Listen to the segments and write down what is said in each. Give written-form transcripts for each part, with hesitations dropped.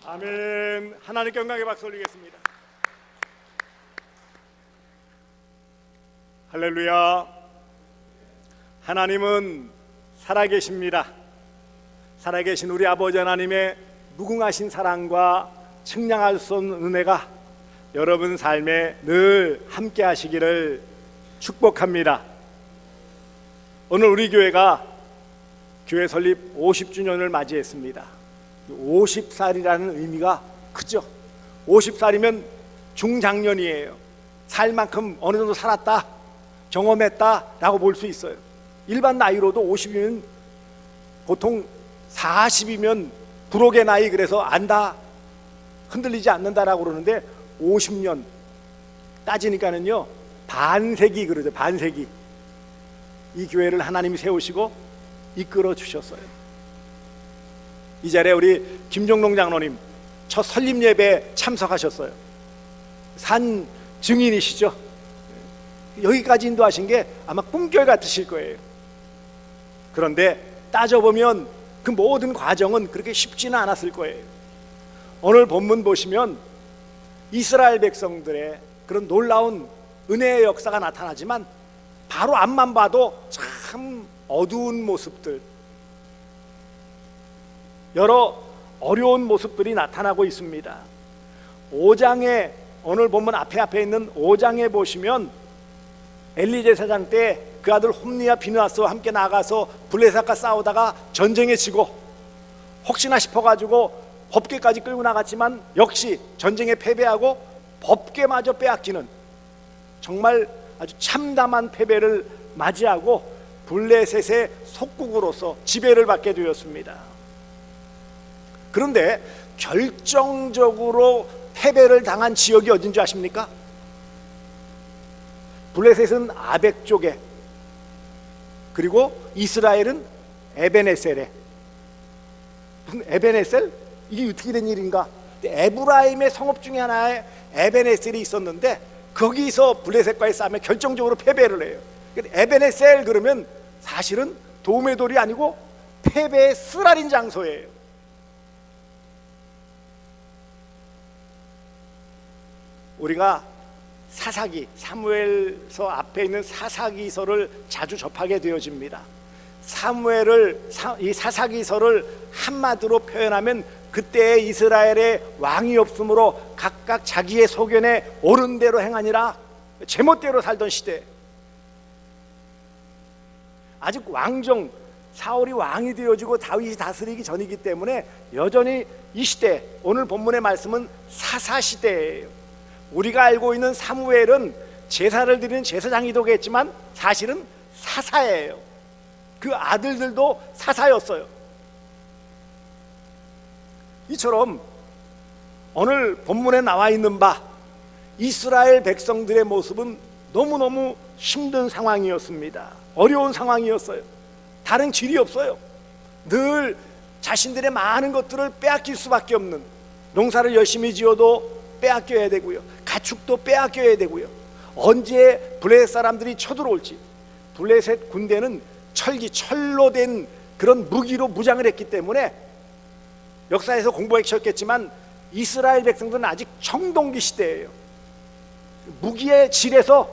아멘. 하나님께 영광의 박수 올리겠습니다. 할렐루야. 하나님은 살아계십니다. 살아계신 우리 아버지 하나님의 무궁하신 사랑과 측량할 수 없는 은혜가 여러분 삶에 늘 함께 하시기를 축복합니다. 오늘 우리 교회가 교회 설립 50주년을 맞이했습니다. 50살이라는 의미가 크죠. 50살이면 중장년이에요. 살 만큼 어느 정도 살았다, 경험했다라고 볼 수 있어요. 일반 나이로도 50이면 보통 40이면 불혹의 나이, 그래서 안다, 흔들리지 않는다라고 그러는데 50년 따지니까는요 반세기 그러죠. 반세기. 이 교회를 하나님이 세우시고 이끌어 주셨어요. 이 자리에 우리 김종롱 장로님 첫 설립 예배에 참석하셨어요. 산 증인이시죠. 여기까지 인도하신 게 아마 꿈결 같으실 거예요. 그런데 따져보면 그 모든 과정은 그렇게 쉽지는 않았을 거예요. 오늘 본문 보시면 이스라엘 백성들의 그런 놀라운 은혜의 역사가 나타나지만 바로 앞만 봐도 참 어두운 모습들, 여러 어려운 모습들이 나타나고 있습니다. 5장에, 오늘 본문 앞에 있는 5장에 보시면 엘리 제사장 때 그 아들 홈리와 비느하스와 함께 나가서 블레셋과 싸우다가 전쟁에 지고 혹시나 싶어가지고 법궤까지 끌고 나갔지만 역시 전쟁에 패배하고 법궤마저 빼앗기는 정말 아주 참담한 패배를 맞이하고 블레셋의 속국으로서 지배를 받게 되었습니다. 그런데 결정적으로 패배를 당한 지역이 어딘지 아십니까? 블레셋은 아벡 쪽에, 그리고 이스라엘은 에벤에셀에. 무슨 에벤에셀? 이게 어떻게 된 일인가? 에브라임의 성읍 중에 하나에 에벤에셀이 있었는데 거기서 블레셋과의 싸움에 결정적으로 패배를 해요. 에벤에셀 그러면 사실은 도움의 돌이 아니고 패배의 쓰라린 장소예요. 우리가 사사기, 사무엘서 앞에 있는 사사기서를 자주 접하게 되어집니다. 이 사사기서를 한마디로 표현하면 그때의 이스라엘의 왕이 없으므로 각각 자기의 소견에 옳은 대로 행하니라, 제멋대로 살던 시대. 아직 왕정, 사울이 왕이 되어지고 다윗이 다스리기 전이기 때문에 여전히 이 시대, 오늘 본문의 말씀은 사사시대예요. 우리가 알고 있는 사무엘은 제사를 드리는 제사장이기도 했지만 사실은 사사예요. 그 아들들도 사사였어요. 이처럼 오늘 본문에 나와 있는 바 이스라엘 백성들의 모습은 너무너무 힘든 상황이었습니다. 어려운 상황이었어요. 다른 길이 없어요. 늘 자신들의 많은 것들을 빼앗길 수밖에 없는, 농사를 열심히 지어도 빼앗겨야 되고요, 가축도 빼앗겨야 되고요, 언제 블레셋 사람들이 쳐들어올지. 블레셋 군대는 철로 된 그런 무기로 무장을 했기 때문에 역사에서 공부하셨겠지만 이스라엘 백성들은 아직 청동기 시대예요. 무기의 질에서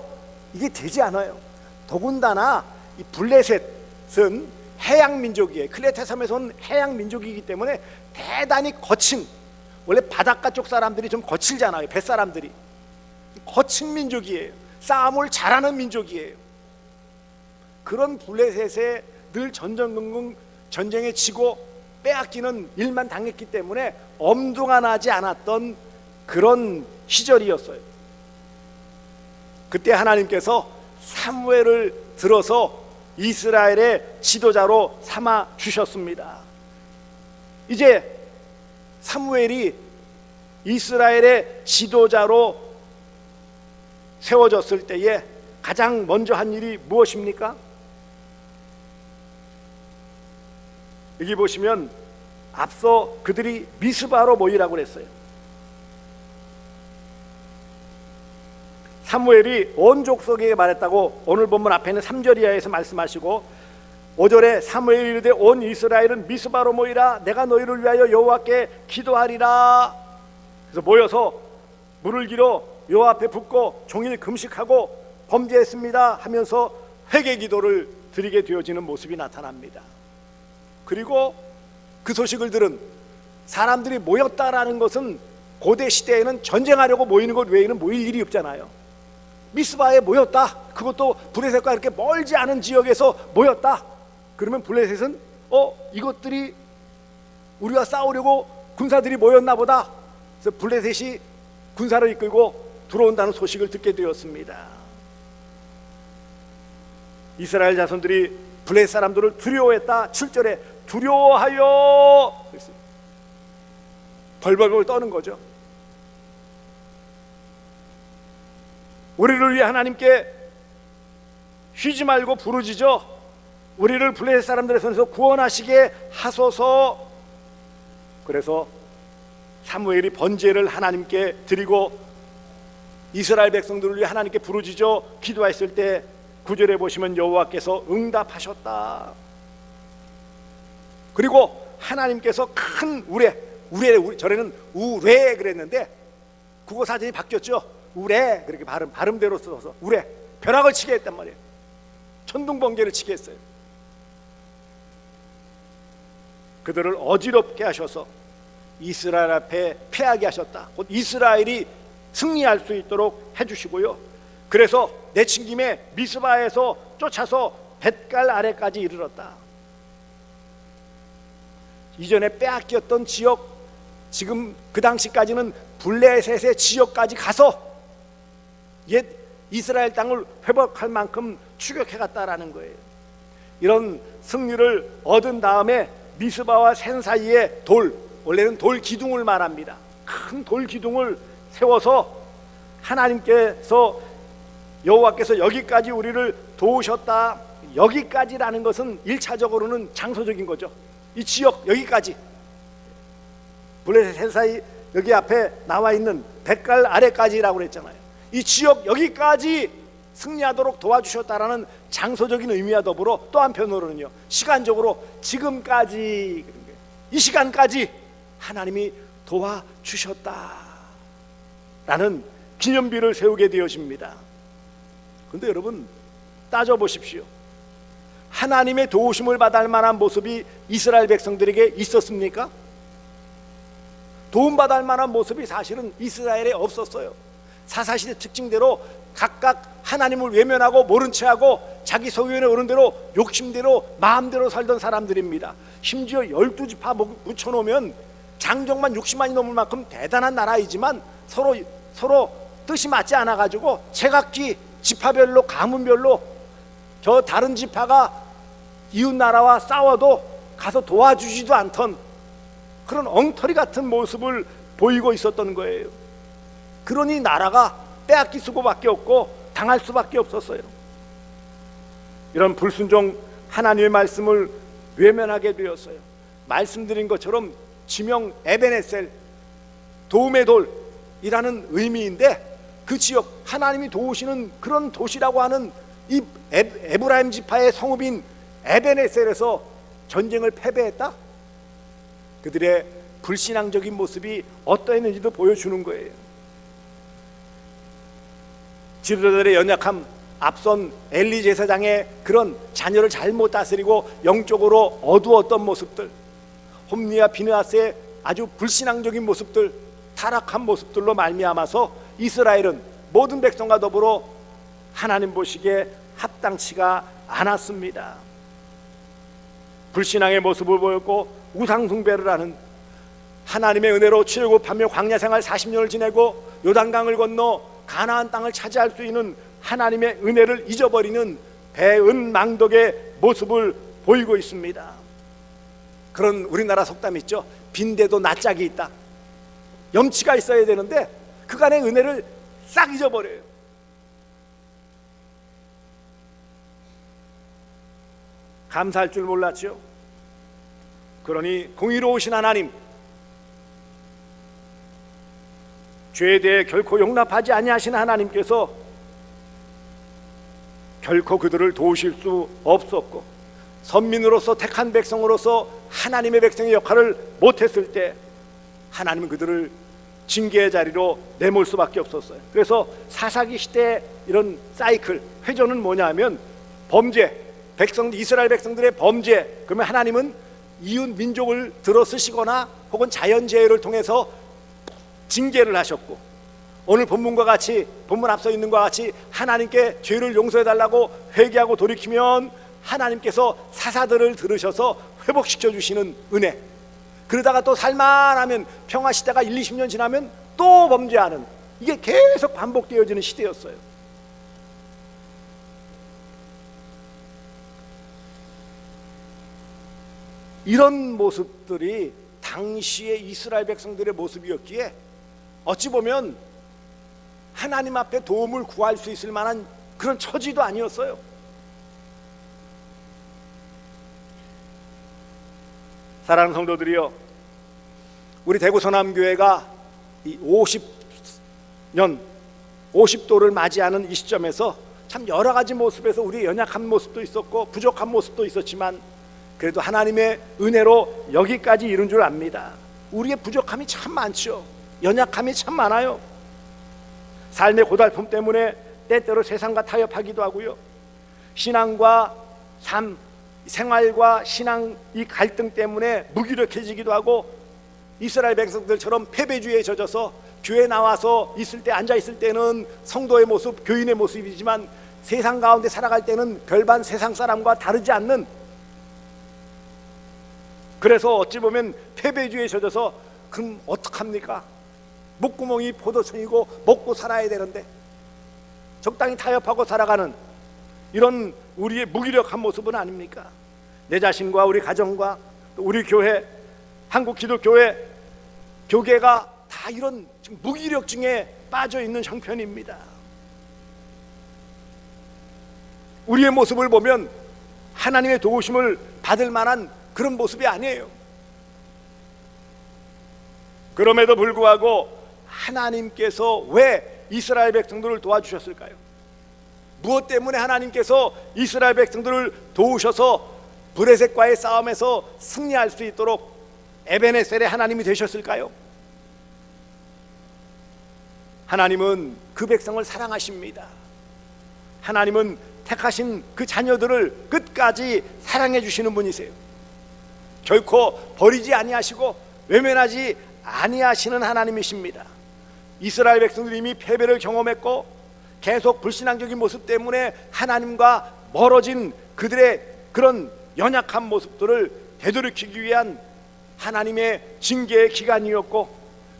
이게 되지 않아요. 더군다나 이 블레셋은 해양 민족이에요. 클레테섬에서 온 해양 민족이기 때문에 대단히 거친, 원래 바닷가 쪽 사람들이 좀 거칠잖아요. 뱃사람들이 거친 민족이에요. 싸움을 잘하는 민족이에요. 그런 블레셋에 늘 전전긍긍 전쟁에 지고 빼앗기는 일만 당했기 때문에 엄두가 나지 않았던 그런 시절이었어요. 그때 하나님께서 사무엘을 들어서 이스라엘의 지도자로 삼아 주셨습니다. 이제 사무엘이 이스라엘의 지도자로 세워졌을 때에 가장 먼저 한 일이 무엇입니까? 여기 보시면 앞서 그들이 미스바로 모이라고 그랬어요. 사무엘이 온 족속에게 말했다고 오늘 본문 앞에 있는 3절 이하에서 말씀하시고 5절에 사무엘이 이르되 온 이스라엘은 미스바로 모이라. 내가 너희를 위하여 여호와께 기도하리라. 그래서 모여서 물을 길어 여호와 앞에 붓고 종일 금식하고 범죄했습니다 하면서 회개 기도를 드리게 되어지는 모습이 나타납니다. 그리고 그 소식을 들은 사람들이 모였다라는 것은 고대 시대에는 전쟁하려고 모이는 것 외에는 모일 일이 없잖아요. 미스바에 모였다. 그것도 블레셋과 이렇게 멀지 않은 지역에서 모였다. 그러면 블레셋은 이것들이 우리와 싸우려고 군사들이 모였나 보다. 그래서 블레셋이 군사를 이끌고 들어온다는 소식을 듣게 되었습니다. 이스라엘 자손들이 블레셋 사람들을 두려워했다. 7절에 두려워하여 벌벌벌 떠는 거죠. 우리를 위해 하나님께 쉬지 말고 부르짖어 우리를 블레셋 사람들의 손에서 구원하시게 하소서. 그래서 사무엘이 번제를 하나님께 드리고 이스라엘 백성들을 위해 하나님께 부르짖어 기도했을 때 9절에 보시면 여호와께서 응답하셨다. 그리고 하나님께서 큰 우레, 전에는 우레 그랬는데 국어 사전이 바뀌었죠. 우레, 그렇게 발음대로 써서 우레, 벼락을 치게 했단 말이에요. 천둥번개를 치게 했어요. 그들을 어지럽게 하셔서 이스라엘 앞에 패하게 하셨다. 곧 이스라엘이 승리할 수 있도록 해주시고요. 그래서 내친 김에 미스바에서 쫓아서 벳갈 아래까지 이르렀다. 이전에 빼앗겼던 지역, 지금 그 당시까지는 블레셋의 지역까지 가서 옛 이스라엘 땅을 회복할 만큼 추격해 갔다라는 거예요. 이런 승리를 얻은 다음에 미스바와 산 사이에 원래는 돌 기둥을 말합니다. 큰 돌 기둥을 세워서 여호와께서 여기까지 우리를 도우셨다. 여기까지라는 것은 1차적으로는 장소적인 거죠. 이 지역 여기까지, 블레셋 산 사이 여기 앞에 나와 있는 벳갈 아래까지라고 그랬잖아요. 이 지역 여기까지 승리하도록 도와주셨다라는 장소적인 의미와 더불어 또 한편으로는요, 시간적으로 지금까지, 이 시간까지 하나님이 도와주셨다라는 기념비를 세우게 되어집니다. 그런데 여러분 따져보십시오. 하나님의 도우심을 받을 만한 모습이 이스라엘 백성들에게 있었습니까? 도움받을 만한 모습이 사실은 이스라엘에 없었어요. 사사시대 특징대로 각각 하나님을 외면하고 모른 체하고 자기 소견에 오른 대로 욕심대로 마음대로 살던 사람들입니다. 심지어 12지파 묻혀놓으면 장정만 60만이 넘을 만큼 대단한 나라이지만 서로 뜻이 맞지 않아가지고 제각기 지파별로 가문별로 저 다른 지파가 이웃 나라와 싸워도 가서 도와주지도 않던 그런 엉터리 같은 모습을 보이고 있었던 거예요. 그러니 나라가 빼앗길 수밖에 없고 당할 수밖에 없었어요. 이런 불순종 하나님의 말씀을 외면하게 되었어요. 말씀드린 것처럼 지명 에베네셀, 도움의 돌이라는 의미인데 그 지역, 하나님이 도우시는 그런 도시라고 하는 이 에브라임 지파의 성읍인 에베네셀에서 전쟁을 패배했다? 그들의 불신앙적인 모습이 어떠했는지도 보여주는 거예요. 지도자들의 연약함, 앞선 엘리 제사장의 그런 자녀를 잘못 다스리고 영적으로 어두웠던 모습들, 홈리와 비느하스의 아주 불신앙적인 모습들, 타락한 모습들로 말미암아서 이스라엘은 모든 백성과 더불어 하나님 보시기에 합당치가 않았습니다. 불신앙의 모습을 보였고 우상 숭배를 하는, 하나님의 은혜로 출애굽하며 광야 생활 40년을 지내고 요단강을 건너 가나안 땅을 차지할 수 있는 하나님의 은혜를 잊어버리는 배은망덕의 모습을 보이고 있습니다. 그런 우리나라 속담 있죠. 빈대도 낯짝이 있다. 염치가 있어야 되는데 그간의 은혜를 싹 잊어버려요. 감사할 줄 몰랐죠. 그러니 공의로우신 하나님, 죄에 대해 결코 용납하지 아니하신 하나님께서 결코 그들을 도우실 수 없었고 선민으로서 택한 백성으로서 하나님의 백성의 역할을 못했을 때 하나님은 그들을 징계의 자리로 내몰 수밖에 없었어요. 그래서 사사기 시대의 이런 사이클, 회전은 뭐냐면 범죄, 이스라엘 백성들의 범죄, 그러면 하나님은 이웃 민족을 들어쓰시거나 혹은 자연재해를 통해서 징계를 하셨고, 오늘 본문과 같이, 본문 앞서 있는 것과 같이 하나님께 죄를 용서해달라고 회개하고 돌이키면 하나님께서 사사들을 들으셔서 회복시켜 주시는 은혜, 그러다가 또 살만하면 평화시대가 1, 20년 지나면 또 범죄하는, 이게 계속 반복되어지는 시대였어요. 이런 모습들이 당시의 이스라엘 백성들의 모습이었기에 어찌 보면 하나님 앞에 도움을 구할 수 있을 만한 그런 처지도 아니었어요. 사랑하는 성도들이여, 우리 대구 서남교회가 이 50도를 맞이하는 이 시점에서 참 여러 가지 모습에서 우리의 연약한 모습도 있었고 부족한 모습도 있었지만, 그래도 하나님의 은혜로 여기까지 이룬 줄 압니다. 우리의 부족함이 참 많죠. 연약함이 참 많아요. 삶의 고달픔 때문에 때때로 세상과 타협하기도 하고요, 신앙과 삶, 생활과 신앙 이 갈등 때문에 무기력해지기도 하고, 이스라엘 백성들처럼 패배주의에 젖어서 교회 나와서 있을 때, 앉아 있을 때는 성도의 모습, 교인의 모습이지만 세상 가운데 살아갈 때는 별반 세상 사람과 다르지 않는, 그래서 어찌 보면 패배주의에 젖어서 그럼 어떡합니까? 목구멍이 포도청이고 먹고 살아야 되는데 적당히 타협하고 살아가는 이런 우리의 무기력한 모습은 아닙니까? 내 자신과 우리 가정과 우리 교회, 한국 기독교회 교계가 다 이런 무기력증에 빠져 있는 형편입니다. 우리의 모습을 보면 하나님의 도우심을 받을 만한 그런 모습이 아니에요. 그럼에도 불구하고 하나님께서 왜 이스라엘 백성들을 도와주셨을까요? 무엇 때문에 하나님께서 이스라엘 백성들을 도우셔서 브레셋과의 싸움에서 승리할 수 있도록 에베네셀의 하나님이 되셨을까요? 하나님은 그 백성을 사랑하십니다. 하나님은 택하신 그 자녀들을 끝까지 사랑해 주시는 분이세요. 결코 버리지 아니하시고 외면하지 아니하시는 하나님이십니다. 이스라엘 백성들이 이미 패배를 경험했고 계속 불신앙적인 모습 때문에 하나님과 멀어진 그들의 그런 연약한 모습들을 되돌이키기 위한 하나님의 징계의 기간이었고,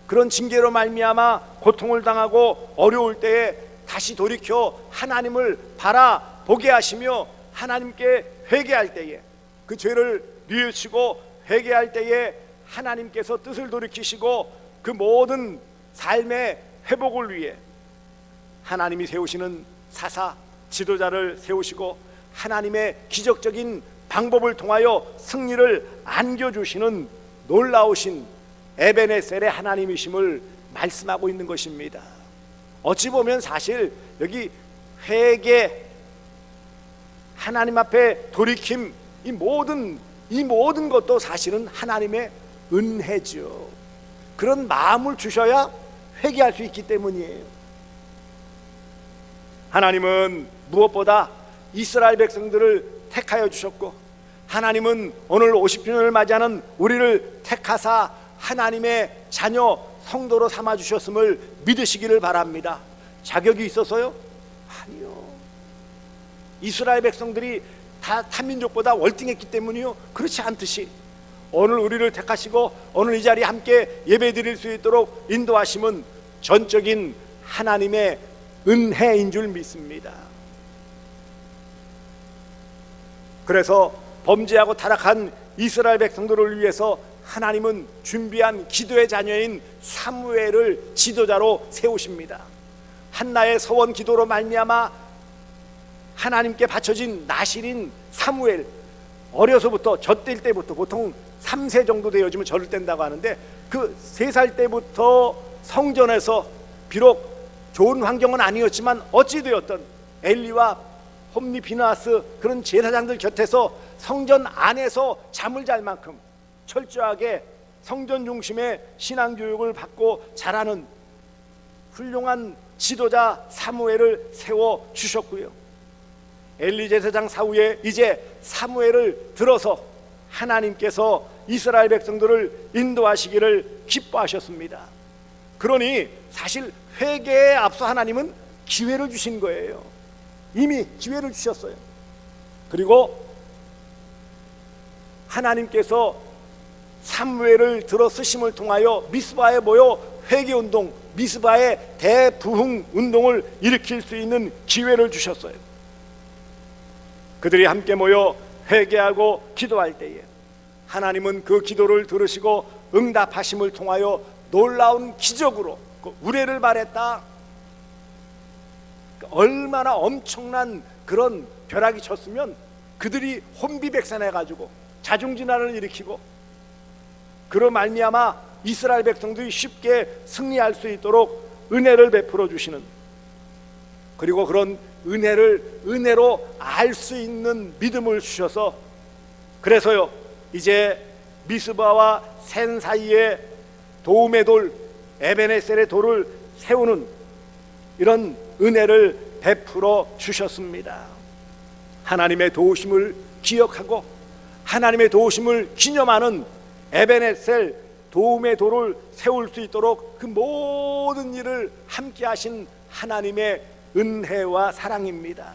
그런 징계로 말미암아 고통을 당하고 어려울 때에 다시 돌이켜 하나님을 바라보게 하시며 하나님께 회개할 때에, 그 죄를 뉘우치고 회개할 때에 하나님께서 뜻을 돌이키시고 그 모든 삶의 회복을 위해 하나님이 세우시는 사사 지도자를 세우시고 하나님의 기적적인 방법을 통하여 승리를 안겨주시는 놀라우신 에베네셀의 하나님이심을 말씀하고 있는 것입니다. 어찌 보면 사실 여기 회개, 하나님 앞에 돌이킴, 이 모든 것도 사실은 하나님의 은혜죠. 그런 마음을 주셔야 회개할 수 있기 때문이에요. 하나님은 무엇보다 이스라엘 백성들을 택하여 주셨고, 하나님은 오늘 50주년을 맞이하는 우리를 택하사 하나님의 자녀 성도로 삼아 주셨음을 믿으시기를 바랍니다. 자격이 있어서요? 아니요. 이스라엘 백성들이 다 타민족보다 월등했기 때문이요? 그렇지 않듯이 오늘 우리를 택하시고 오늘 이 자리에 함께 예배드릴 수 있도록 인도하심은 전적인 하나님의 은혜인 줄 믿습니다. 그래서 범죄하고 타락한 이스라엘 백성들을 위해서 하나님은 준비한 기도의 자녀인 사무엘을 지도자로 세우십니다. 한나의 서원 기도로 말미암아 하나님께 바쳐진 나실인 사무엘, 어려서부터 젖될 때부터 보통 3세 정도 되어지면 젖을 뗀다고 하는데, 그 3살 때부터 성전에서 비록 좋은 환경은 아니었지만 어찌되었던 엘리와 홈리 비나스 그런 제사장들 곁에서 성전 안에서 잠을 잘 만큼 철저하게 성전 중심의 신앙교육을 받고 자라는 훌륭한 지도자 사무엘을 세워 주셨고요. 엘리 제사장 사후에 이제 사무엘을 들어서 하나님께서 이스라엘 백성들을 인도하시기를 기뻐하셨습니다. 그러니 사실 회개에 앞서 하나님은 기회를 주신 거예요. 이미 기회를 주셨어요. 그리고 하나님께서 사무엘을 들어 쓰심을 통하여 미스바에 모여 회개운동, 미스바의 대부흥 운동을 일으킬 수 있는 기회를 주셨어요. 그들이 함께 모여 회개하고 기도할 때에 하나님은 그 기도를 들으시고 응답하심을 통하여 놀라운 기적으로 그 우레를 발했다. 얼마나 엄청난 그런 벼락이 쳤으면 그들이 혼비백산해가지고 자중진환을 일으키고 그로 말미암아 이스라엘 백성들이 쉽게 승리할 수 있도록 은혜를 베풀어 주시는, 그리고 그런 은혜를 은혜로 알 수 있는 믿음을 주셔서, 그래서요 이제 미스바와 센 사이에 도움의 돌 에베네셀의 돌을 세우는 이런 은혜를 베풀어 주셨습니다. 하나님의 도우심을 기억하고 하나님의 도우심을 기념하는 에베네셀 도움의 돌을 세울 수 있도록 그 모든 일을 함께 하신 하나님의 은혜와 사랑입니다.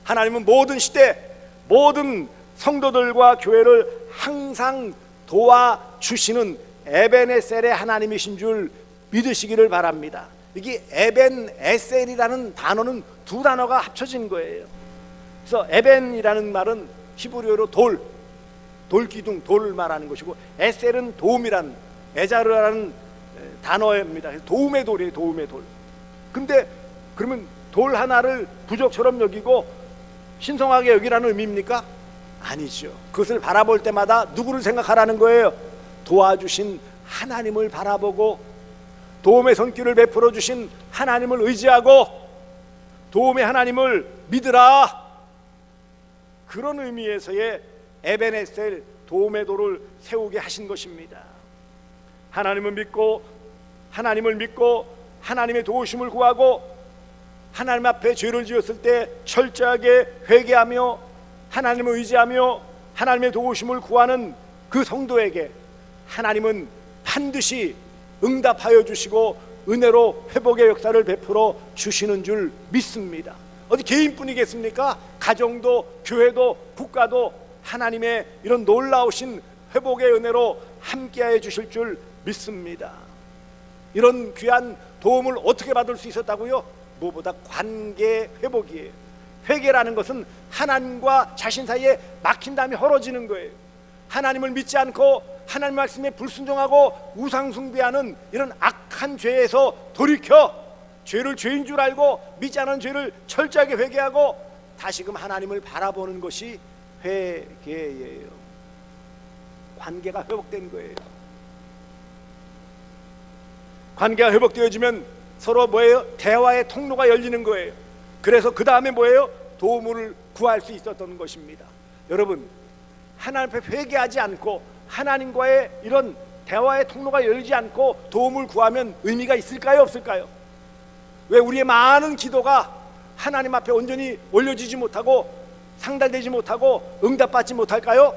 하나님은 모든 시대 모든 성도들과 교회를 항상 도와주시는 에벤에셀의 하나님이신 줄 믿으시기를 바랍니다. 이게 에벤에셀이라는 단어는 두 단어가 합쳐진 거예요. 그래서 에벤이라는 말은 히브리어로 돌기둥, 돌을 말하는 것이고, 에셀은 도움이란 에자르라는 단어입니다. 도움의 돌이에요. 도움의 돌. 근데 그러면 돌 하나를 부적처럼 여기고 신성하게 여기라는 의미입니까? 아니죠. 그것을 바라볼 때마다 누구를 생각하라는 거예요? 도와주신 하나님을 바라보고 도움의 손길을 베풀어 주신 하나님을 의지하고 도움의 하나님을 믿으라. 그런 의미에서의 에베네셀 도움의 돌을 세우게 하신 것입니다. 하나님을 믿고 하나님의 도우심을 구하고 하나님 앞에 죄를 지었을 때 철저하게 회개하며 하나님을 의지하며 하나님의 도우심을 구하는 그 성도에게 하나님은 반드시 응답하여 주시고 은혜로 회복의 역사를 베풀어 주시는 줄 믿습니다. 어디 개인뿐이겠습니까? 가정도 교회도 국가도 하나님의 이런 놀라우신 회복의 은혜로 함께하여 주실 줄 믿습니다. 이런 귀한 도움을 어떻게 받을 수 있었다고요? 무엇보다 관계 회복이에요. 회개라는 것은 하나님과 자신 사이에 막힌 담이 헐어지는 거예요. 하나님을 믿지 않고 하나님 말씀에 불순종하고 우상 숭배하는 이런 악한 죄에서 돌이켜 죄를 죄인 줄 알고 믿지 않은 죄를 철저하게 회개하고 다시금 하나님을 바라보는 것이 회개예요. 관계가 회복된 거예요. 관계가 회복되어지면 서로 뭐예요? 대화의 통로가 열리는 거예요. 그래서 그 다음에 뭐예요? 도움을 구할 수 있었던 것입니다. 여러분, 하나님 앞에 회개하지 않고 하나님과의 이런 대화의 통로가 열리지 않고 도움을 구하면 의미가 있을까요? 없을까요? 왜 우리의 많은 기도가 하나님 앞에 온전히 올려지지 못하고 상달되지 못하고 응답받지 못할까요?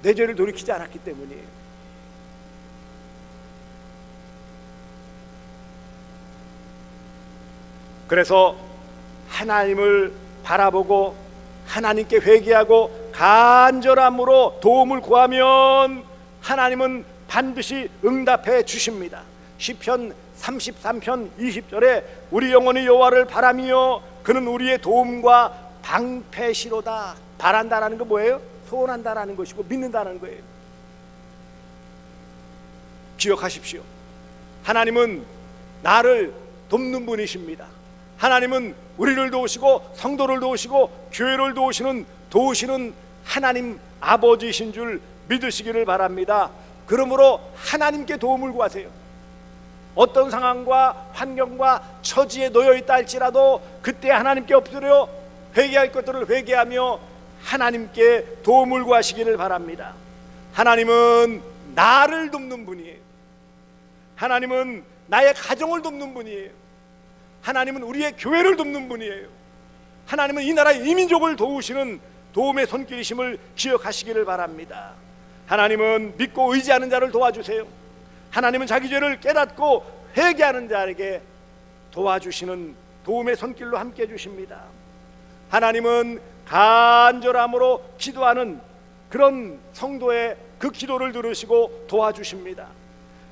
내 죄를 돌이키지 않았기 때문이에요. 그래서 하나님을 바라보고 하나님께 회개하고 간절함으로 도움을 구하면 하나님은 반드시 응답해 주십니다. 시편 33편 20절에 우리 영혼이 여호와를 바라며 그는 우리의 도움과 방패시로다. 바란다라는 거 뭐예요? 소원한다라는 것이고 믿는다는 거예요. 기억하십시오. 하나님은 나를 돕는 분이십니다. 하나님은 우리를 도우시고 성도를 도우시고 교회를 도우시는 하나님 아버지이신 줄 믿으시기를 바랍니다. 그러므로 하나님께 도움을 구하세요. 어떤 상황과 환경과 처지에 놓여 있다 할지라도 그때 하나님께 엎드려 회개할 것들을 회개하며 하나님께 도움을 구하시기를 바랍니다. 하나님은 나를 돕는 분이에요. 하나님은 나의 가정을 돕는 분이에요. 하나님은 우리의 교회를 돕는 분이에요. 하나님은 이 나라의 이민족을 도우시는 도움의 손길이심을 기억하시기를 바랍니다. 하나님은 믿고 의지하는 자를 도와주세요. 하나님은 자기 죄를 깨닫고 회개하는 자에게 도와주시는 도움의 손길로 함께 해주십니다. 하나님은 간절함으로 기도하는 그런 성도의 그 기도를 들으시고 도와주십니다.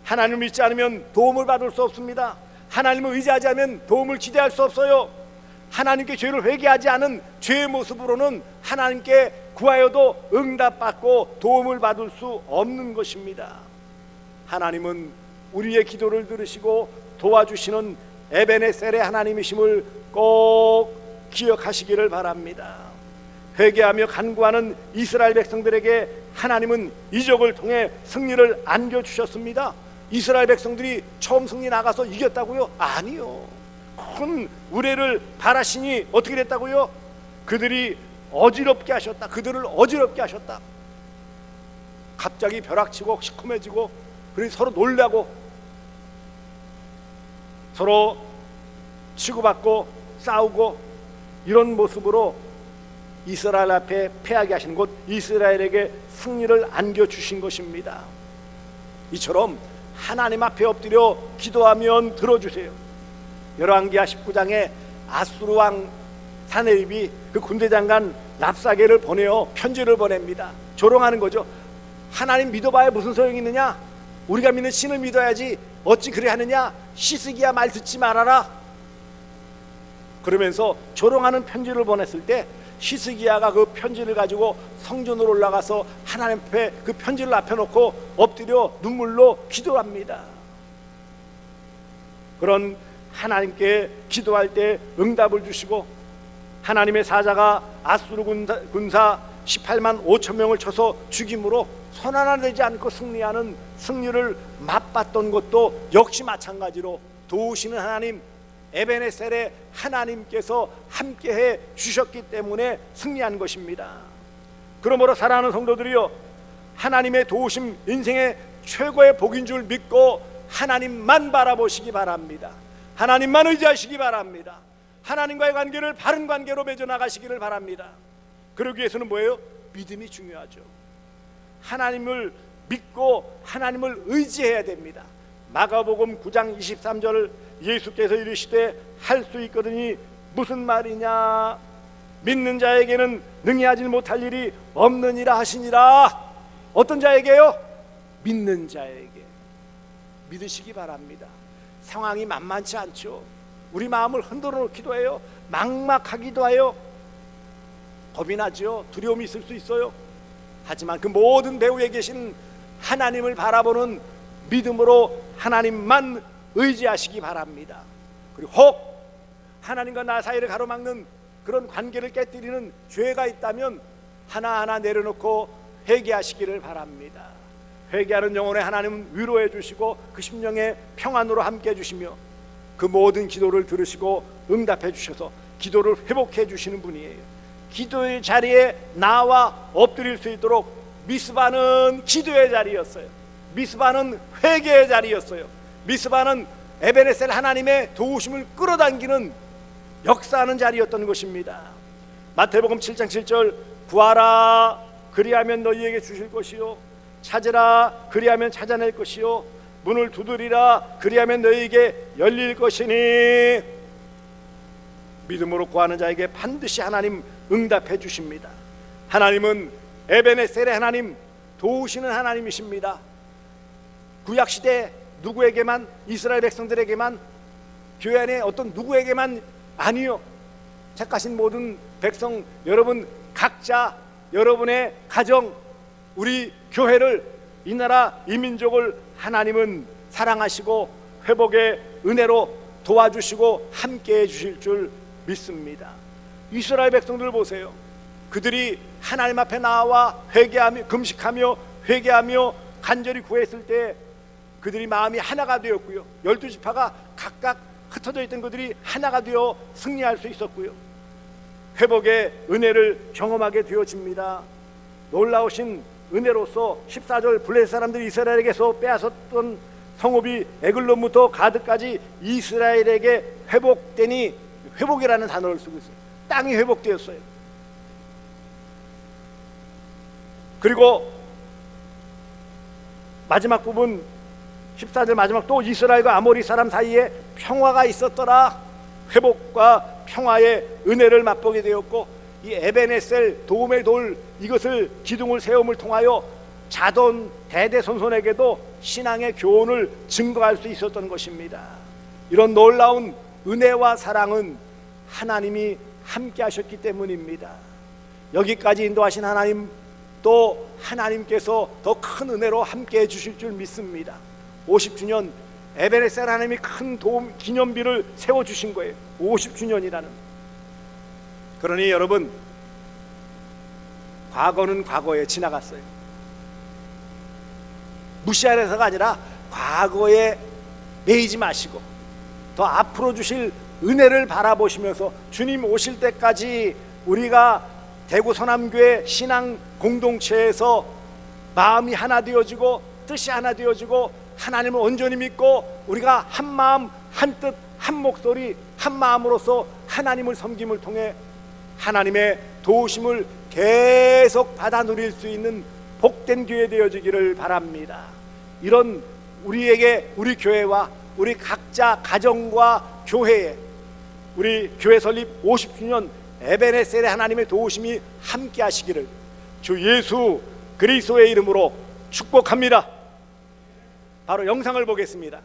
하나님을 믿지 않으면 도움을 받을 수 없습니다. 하나님을 의지하지 않으면 도움을 기대할 수 없어요. 하나님께 죄를 회개하지 않은 죄의 모습으로는 하나님께 구하여도 응답받고 도움을 받을 수 없는 것입니다. 하나님은 우리의 기도를 들으시고 도와주시는 에베네셀의 하나님이심을 꼭 기억하시기를 바랍니다. 회개하며 간구하는 이스라엘 백성들에게 하나님은 이적을 통해 승리를 안겨주셨습니다. 이스라엘 백성들이 처음 승리 나가서 이겼다고요? 아니요. 큰 우레를 바라시니 어떻게 됐다고요? 그들이 어지럽게 하셨다. 그들을 어지럽게 하셨다. 갑자기 벼락치고 시커매지고 그래서 서로 놀라고 서로 치고받고 싸우고 이런 모습으로 이스라엘 앞에 패하게 하시는 것, 이스라엘에게 승리를 안겨주신 것입니다. 이처럼 하나님 앞에 엎드려 기도하면 들어주세요. 열왕기하 19장에 아수르 왕 사네립이 그 군대장관 랍사게를 보내어 편지를 보냅니다. 조롱하는 거죠. 하나님 믿어봐야 무슨 소용이 있느냐? 우리가 믿는 신을 믿어야지 어찌 그래 하느냐? 시스기야 말 듣지 말아라. 그러면서 조롱하는 편지를 보냈을 때 시스기야가 그 편지를 가지고 성전으로 올라가서 하나님 앞에 그 편지를 앞에 놓고 엎드려 눈물로 기도합니다. 그런 하나님께 기도할 때 응답을 주시고 하나님의 사자가 아수르 군사 18만 5천 명을 쳐서 죽임으로 손 하나 내지 않고 승리하는 승리를 맛봤던 것도 역시 마찬가지로 도우시는 하나님 에베네셀의 하나님께서 함께해 주셨기 때문에 승리한 것입니다. 그러므로 사랑하는 성도들이여, 하나님의 도우심 인생의 최고의 복인 줄 믿고 하나님만 바라보시기 바랍니다. 하나님만 의지하시기 바랍니다. 하나님과의 관계를 바른 관계로 맺어 나가시기를 바랍니다. 그러기 위해서는 뭐예요? 믿음이 중요하죠. 하나님을 믿고 하나님을 의지해야 됩니다. 마가복음 9장 23절 예수께서 이르시되 할 수 있거든이 무슨 말이냐? 믿는 자에게는 능히 하지 못할 일이 없느니라 하시니라. 어떤 자에게요? 믿는 자에게. 믿으시기 바랍니다. 상황이 만만치 않죠. 우리 마음을 흔들어 놓기도 해요. 막막하기도 해요. 겁이 나죠. 두려움이 있을 수 있어요. 하지만 그 모든 배후에 계신 하나님을 바라보는 믿음으로 하나님만 의지하시기 바랍니다. 그리고 혹 하나님과 나 사이를 가로막는 그런 관계를 깨뜨리는 죄가 있다면 하나하나 내려놓고 회개하시기를 바랍니다. 회개하는 영혼의 하나님은 위로해 주시고 그 심령의 평안으로 함께 해주시며 그 모든 기도를 들으시고 응답해 주셔서 기도를 회복해 주시는 분이에요. 기도의 자리에 나와 엎드릴 수 있도록 미스바는 기도의 자리였어요. 미스바는 회개의 자리였어요. 미스바는 에베네셀 하나님의 도우심을 끌어당기는 역사하는 자리였던 것입니다. 마태복음 7장 7절 구하라 그리하면 너희에게 주실 것이요 찾으라 그리하면 찾아낼 것이요 문을 두드리라 그리하면 너희에게 열릴 것이니 믿음으로 구하는 자에게 반드시 하나님 응답해 주십니다. 하나님은 에베네셀의 하나님, 도우시는 하나님이십니다. 구약시대 누구에게만, 이스라엘 백성들에게만, 교회 안에 어떤 누구에게만 아니요, 택하신 모든 백성 여러분 각자 여러분의 가정, 우리 교회를, 이 나라 이 민족을 하나님은 사랑하시고 회복의 은혜로 도와주시고 함께해 주실 줄 믿습니다. 이스라엘 백성들 보세요. 그들이 하나님 앞에 나와 회개하며 금식하며 회개하며 간절히 구했을 때 그들이 마음이 하나가 되었고요. 12지파가 각각 흩어져 있던 그들이 하나가 되어 승리할 수 있었고요. 회복의 은혜를 경험하게 되어집니다. 놀라우신 은혜로서 14절 블레셋 사람들이 이스라엘에게서 빼앗았던 성읍이 에글론부터 가드까지 이스라엘에게 회복되니, 회복이라는 단어를 쓰고 있어요. 땅이 회복되었어요. 그리고 마지막 부분 14절 마지막, 또 이스라엘과 아모리 사람 사이에 평화가 있었더라. 회복과 평화의 은혜를 맛보게 되었고, 이 에베네셀 도움의 돌, 이것을 기둥을 세움을 통하여 자돈 대대손손에게도 신앙의 교훈을 증거할 수 있었던 것입니다. 이런 놀라운 은혜와 사랑은 하나님이 함께 하셨기 때문입니다. 여기까지 인도하신 하나님, 또 하나님께서 더 큰 은혜로 함께 해주실 줄 믿습니다. 50주년 에베네셀 하나님이 큰 도움 기념비를 세워주신 거예요. 50주년이라는. 그러니 여러분, 과거는 과거에 지나갔어요. 무시하려서가 아니라 과거에 매이지 마시고 더 앞으로 주실 은혜를 바라보시면서 주님 오실 때까지 우리가 대구 서남교회 신앙 공동체에서 마음이 하나 되어지고 뜻이 하나 되어지고 하나님을 온전히 믿고 우리가 한 마음 한 뜻 한 목소리 한 마음으로서 하나님을 섬김을 통해 하나님의 도우심을 계속 받아 누릴 수 있는 복된 교회 되어지기를 바랍니다. 이런 우리에게, 우리 교회와 우리 각자 가정과 교회에 우리 교회 설립 50주년 에베네셀의 하나님의 도우심이 함께 하시기를 주 예수 그리스도의 이름으로 축복합니다. 바로 영상을 보겠습니다.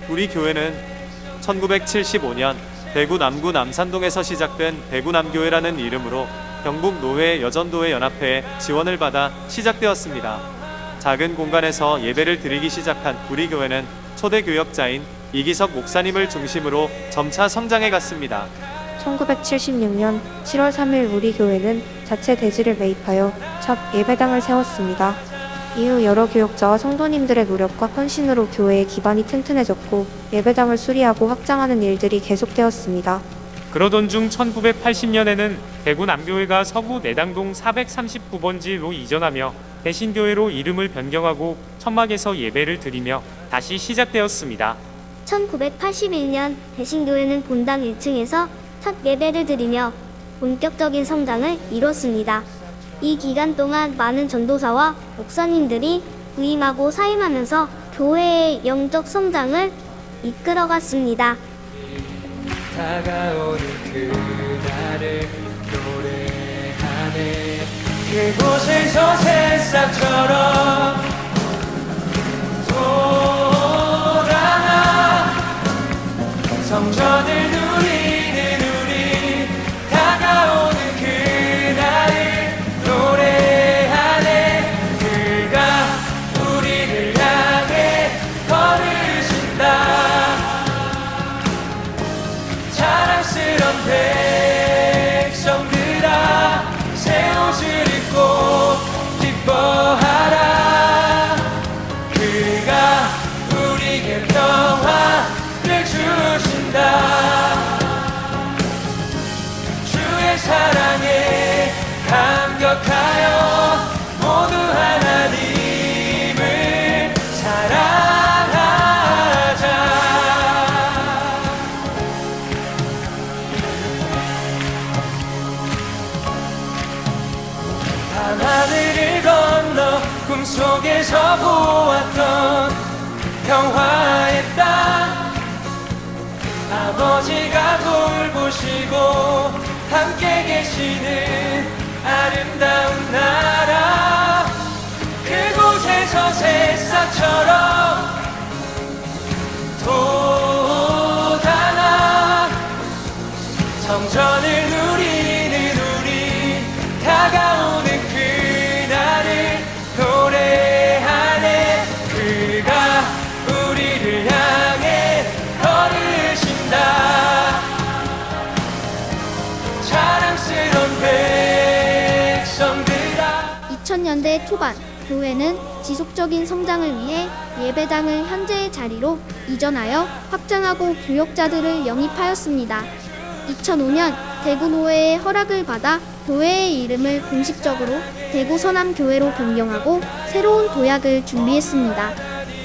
우리 교회는 1975년 대구 남구 남산동에서 시작된 대구남교회라는 이름으로 경북 노회 여전도회 연합회의 지원을 받아 시작되었습니다. 작은 공간에서 예배를 드리기 시작한 우리 교회는 초대 교역자인 이기석 목사님을 중심으로 점차 성장해 갔습니다. 1976년 7월 3일 우리 교회는 자체 대지를 매입하여 첫 예배당을 세웠습니다. 이후 여러 교역자와 성도님들의 노력과 헌신으로 교회의 기반이 튼튼해졌고 예배당을 수리하고 확장하는 일들이 계속되었습니다. 그러던 중 1980년에는 대구 남교회가 서구 내당동 439번지로 이전하며 대신교회로 이름을 변경하고 천막에서 예배를 드리며 다시 시작되었습니다. 1981년 대신교회는 본당 1층에서 첫 예배를 드리며 본격적인 성장을 이뤘습니다. 이 기간 동안 많은 전도사와 목사님들이 부임하고 사임하면서 교회의 영적 성장을 이끌어갔습니다. 다가오는 그날을 노래하네. 그곳에서 새싹처럼 돌아나 성전을 누리는 우리 다가오는 그날을 노래하네. 그가 우리를 향해 걸으신다. 자랑스런 백성들아 새 옷을 입고 기뻐하 꿈에서 보았던 평화의 땅 아버지가 돌보시고 함께 계시는 아름다운 나라 그곳에서 새싹처럼 돋아나 성전을 누리는 우리 다가오는 그날을 노래하네 그가 우리를 향해 걸으신다 자랑스러운 백성들아 2000년대 초반 교회는 지속적인 성장을 위해 예배당을 현재의 자리로 이전하여 확장하고 교역자들을 영입하였습니다. 2005년 대구노회의 허락을 받아 교회의 이름을 공식적으로 대구서남교회로 변경하고 새로운 도약을 준비했습니다.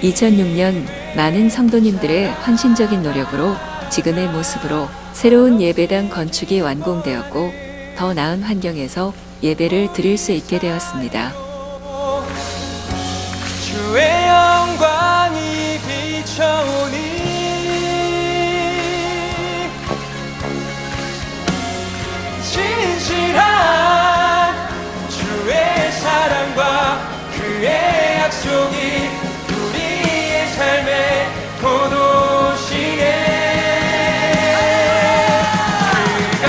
2006년 많은 성도님들의 헌신적인 노력으로 지금의 모습으로 새로운 예배당 건축이 완공되었고 더 나은 환경에서 예배를 드릴 수 있게 되었습니다. 주의 영광이 비춰오니 진실한 주의 사랑과 그의 약속이 우리의 삶의 포도시에 그가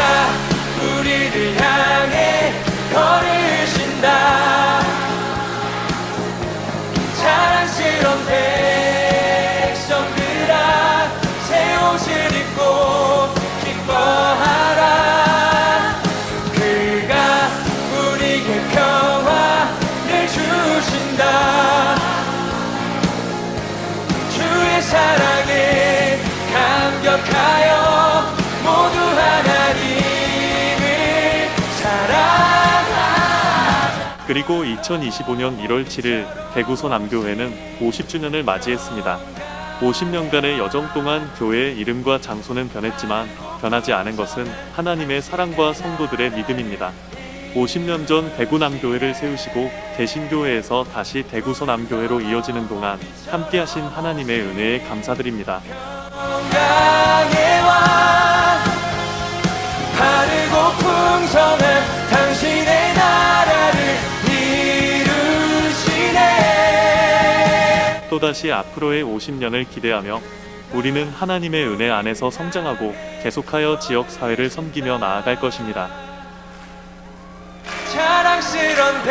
우리를 향해 걸으신다 자랑스러운 백성들아 새 옷을 입고 기뻐하라 그가 우리에게 평화를 주신다 주의 사랑에 감격하여 모두 하나님을 사랑하라 그리고 2025년 1월 7일 대구서 남교회는 50주년을 맞이했습니다. 50년간의 여정 동안 교회의 이름과 장소는 변했지만 변하지 않은 것은 하나님의 사랑과 성도들의 믿음입니다. 50년 전 대구 남교회를 세우시고 대신교회에서 다시 대구서 남교회로 이어지는 동안 함께하신 하나님의 은혜에 감사드립니다. 건강의 왕 바르고 풍성한 당신의 나라를 이루시네 또다시 앞으로의 50년을 기대하며 우리는 하나님의 은혜 안에서 성장하고 계속하여 지역 사회를 섬기며 나아갈 것입니다. 자랑스런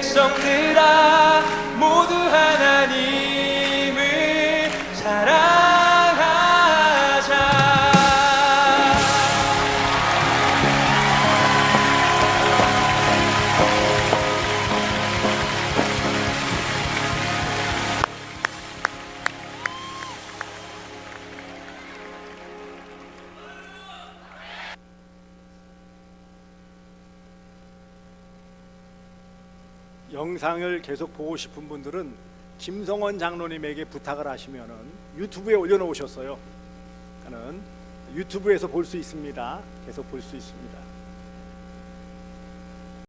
백성들아 모두 하나님을 사랑하자 영상을 계속 보고 싶은 분들은 김성원 장로님에게 부탁을 하시면은 유튜브에 올려놓으셨어요. 그는 유튜브에서 볼 수 있습니다. 계속 볼 수 있습니다.